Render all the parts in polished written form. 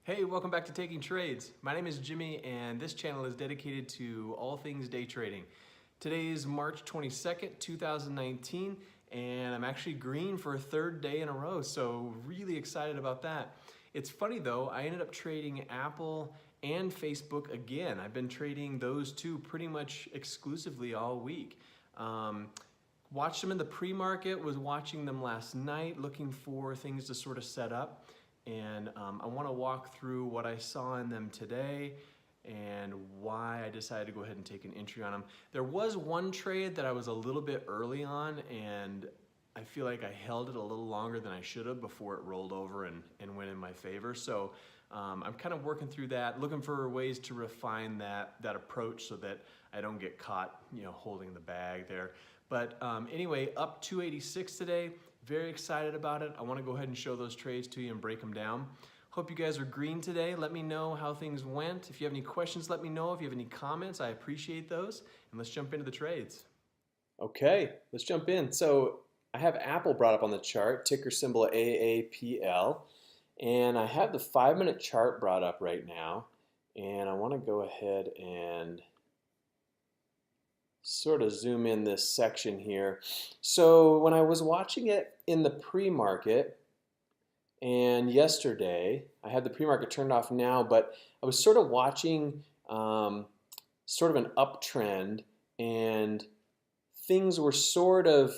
Hey, welcome back to Taking Trades. My name is Jimmy and this channel is dedicated to all things day trading. Today is March 22nd, 2019, and I'm actually green for a third day in a row, so really excited about that. It's funny though, I ended up trading Apple and Facebook again. I've been trading those two pretty much exclusively all week. Watched them in the pre-market, was watching them last night, looking for things to sort of set up. And I want to walk through what I saw in them today and why I decided to go ahead and take an entry on them. There was one trade that I was a little bit early on, and I feel like I held it a little longer than I should have before it rolled over and went in my favor. So I'm kind of working through that, looking for ways to refine that approach so that I don't get caught, holding the bag there. But anyway, up 286 today. Very excited about it. I want to go ahead and show those trades to you and break them down. Hope you guys are green today. Let me know how things went. If you have any questions, let me know. If you have any comments, I appreciate those. And let's jump into the trades. Okay, let's jump in. So I have Apple brought up on the chart, ticker symbol AAPL. And I have the 5-minute chart brought up right now. And I want to go ahead and sort of zoom in this section here. So when I was watching it in the pre-market and yesterday, I had the pre-market turned off now, but I was sort of watching sort of an uptrend, and things were sort of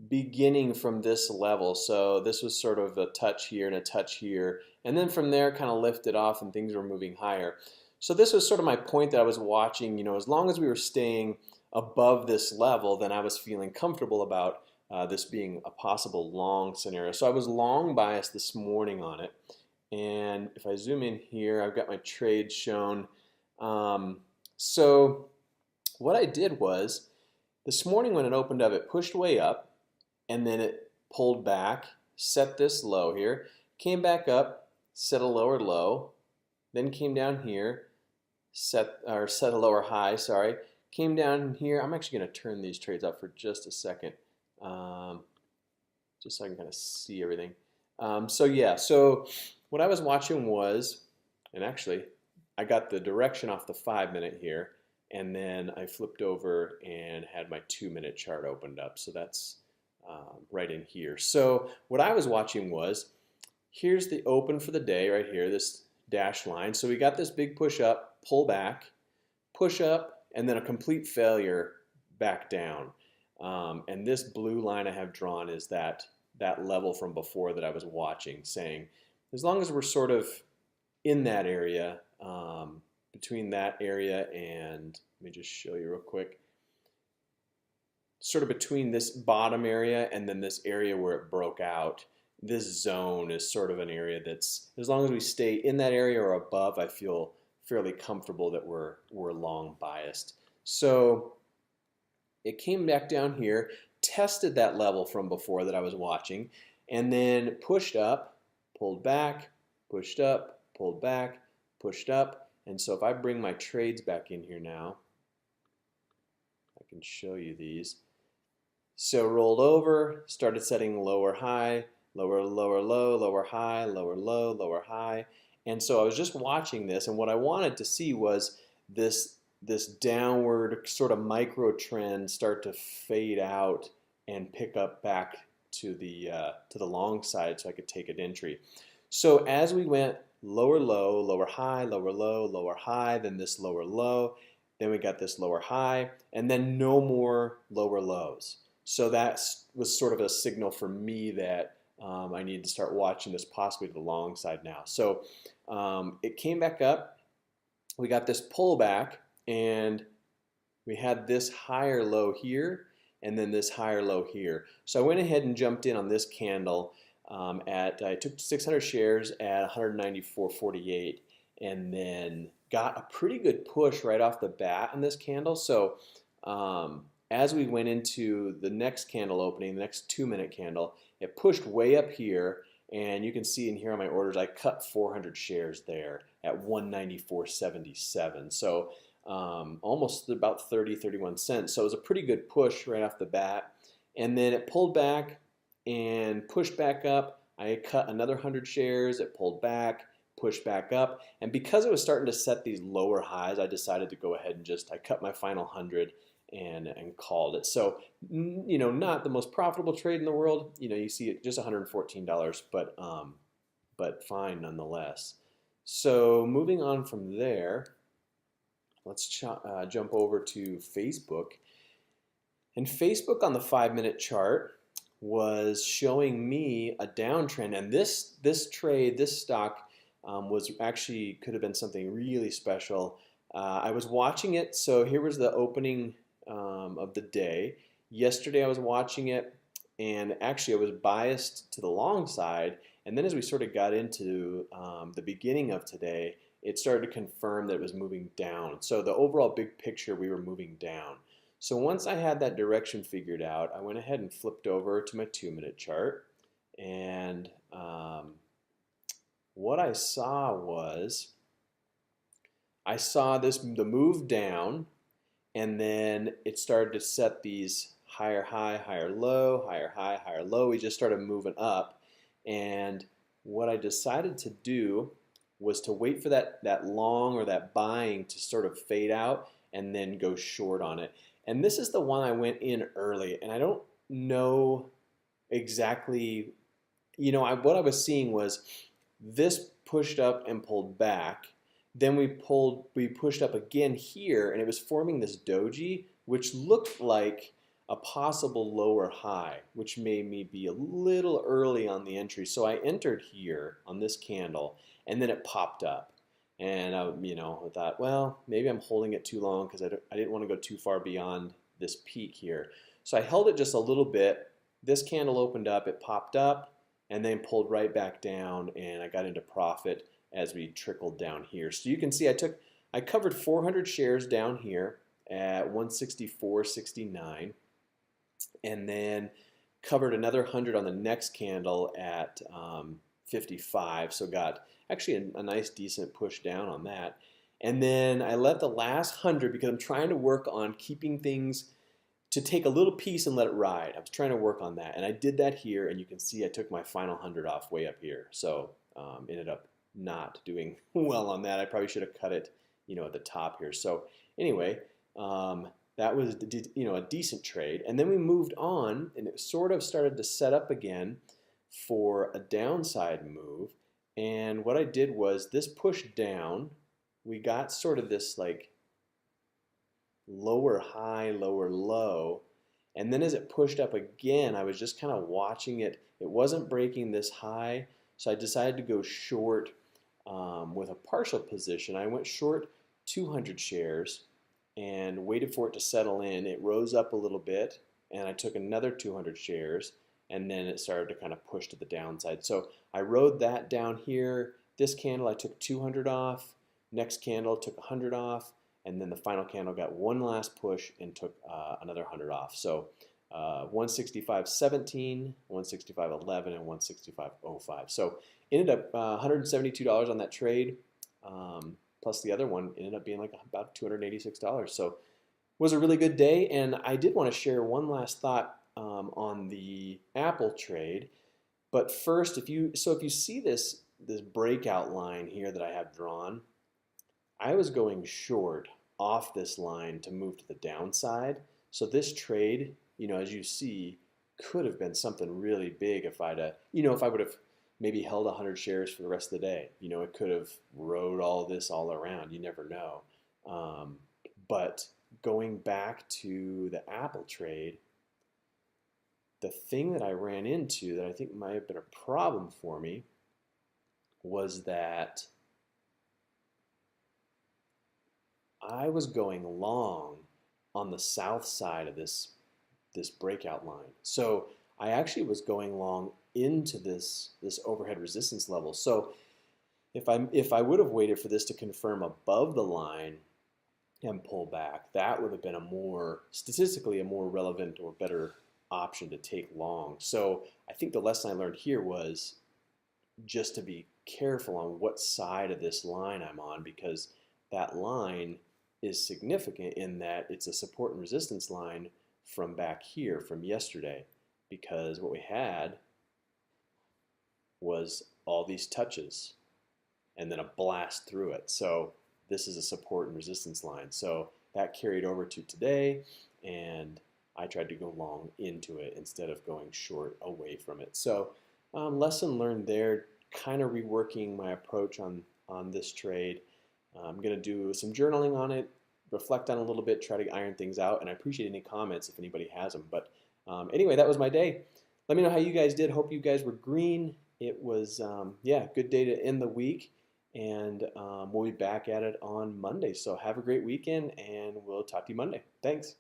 beginning from this level. So this was sort of a touch here and a touch here, and then from there kind of lifted off and things were moving higher. So this was sort of my point that I was watching, as long as we were staying above this level, then I was feeling comfortable about this being a possible long scenario. So I was long biased this morning on it. And if I zoom in here, I've got my trade shown. So what I did was, this morning when it opened up, it pushed way up, and then it pulled back, set this low here, came back up, set a lower low, then came down here, set a lower high, sorry, came down here. I'm actually going to turn these trades up for just a second, just so I can kind of see everything. So yeah, so what I was watching was, and actually I got the direction off the 5-minute here, and then I flipped over and had my 2-minute chart opened up. So that's right in here. So what I was watching was, here's the open for the day right here, this dashed line. So we got this big push up, pull back, push up, and then a complete failure back down. And this blue line I have drawn is that level from before that I was watching, saying as long as we're sort of in that area, between that area and, let me just show you real quick, sort of between this bottom area and then this area where it broke out, this zone is sort of an area that's, as long as we stay in that area or above, I feel fairly comfortable that we're long biased. So it came back down here, tested that level from before that I was watching, and then pushed up, pulled back, pushed up, pulled back, pushed up. And so if I bring my trades back in here now, I can show you these. So rolled over, started setting lower high, lower low, lower high, lower low, lower high. And so I was just watching this, and what I wanted to see was this downward sort of micro trend start to fade out and pick up back to the long side, so I could take an entry. So as we went lower low, lower high, lower low, lower high, then this lower low, then we got this lower high, and then no more lower lows. So that was sort of a signal for me that I need to start watching this possibly to the long side now. So it came back up. We got this pullback, and we had this higher low here, and then this higher low here. So I went ahead and jumped in on this candle I took 600 shares at 194.48, and then got a pretty good push right off the bat on this candle. So as we went into the next candle opening, the next 2-minute candle, it pushed way up here, and you can see in here on my orders, I cut 400 shares there at 194.77. So almost about 31 cents. So it was a pretty good push right off the bat. And then it pulled back and pushed back up. I cut another 100 shares. It pulled back, pushed back up. And because it was starting to set these lower highs, I decided to go ahead and I cut my final 100 and called it. So, not the most profitable trade in the world. You see it just $114, but fine nonetheless. So moving on from there, let's jump over to Facebook. And Facebook on the 5-minute chart was showing me a downtrend, and this trade, this stock was actually could have been something really special. I was watching it, so here was the opening of the day. Yesterday I was watching it, and actually I was biased to the long side, and then as we sort of got into the beginning of today, it started to confirm that it was moving down. So the overall big picture, we were moving down. So once I had that direction figured out, I went ahead and flipped over to my 2-minute chart, and what I saw was the move down, and then it started to set these higher high, higher low, higher high, higher low. We just started moving up, and what I decided to do was to wait for that long or that buying to sort of fade out and then go short on it. And this is the one I went in early, and I don't know exactly, what I was seeing was this pushed up and pulled back. Then we pushed up again here, and it was forming this doji, which looked like a possible lower high, which made me be a little early on the entry. So I entered here on this candle, and then it popped up. And I thought, well, maybe I'm holding it too long because I didn't want to go too far beyond this peak here. So I held it just a little bit. This candle opened up, it popped up, and then pulled right back down, and I got into profit as we trickled down here. So you can see I covered 400 shares down here at 164.69, and then covered another 100 on the next candle at 55. So got actually a nice decent push down on that. And then I let the last 100, because I'm trying to work on keeping things to take a little piece and let it ride. I was trying to work on that, and I did that here, and you can see I took my final 100 off way up here. So ended up not doing well on that. I probably should have cut it, at the top here. So anyway, that was a decent trade. And then we moved on, and it sort of started to set up again for a downside move. And what I did was this push down, we got sort of this like lower high, lower low, and then as it pushed up again, I was just kind of watching it. It wasn't breaking this high, so I decided to go short with a partial position. I went short 200 shares and waited for it to settle in. It rose up a little bit, and I took another 200 shares, and then it started to kind of push to the downside. So I rode that down here. This candle I took 200 off. Next candle took 100 off, and then the final candle got one last push and took another 100 off. So 165.17, 165.11, and 165.05. So ended up $172 on that trade, plus the other one ended up being like about $286. So was a really good day, and I did want to share one last thought on the Apple trade. But first, if you see this breakout line here that I have drawn, I was going short off this line to move to the downside. So this trade, as you see, could have been something really big if if I would have maybe held 100 shares for the rest of the day. It could have rode all this all around. You never know. But going back to the Apple trade, the thing that I ran into that I think might have been a problem for me was that I was going long on the south side of this breakout line. So I actually was going long into this overhead resistance level. So if I would have waited for this to confirm above the line and pull back, that would have been statistically a more relevant or better option to take long. So I think the lesson I learned here was just to be careful on what side of this line I'm on, because that line is significant in that it's a support and resistance line from back here from yesterday, because what we had was all these touches. and then a blast through it. So this is a support and resistance line. So that carried over to today, and I tried to go long into it instead of going short away from it. So lesson learned there, kind of reworking my approach on this trade. I'm going to do some journaling on it, reflect on it a little bit, try to iron things out, and I appreciate any comments if anybody has them. But anyway, that was my day. Let me know how you guys did. Hope you guys were green. It was, yeah, good day to end the week, and we'll be back at it on Monday. So have a great weekend, and we'll talk to you Monday. Thanks.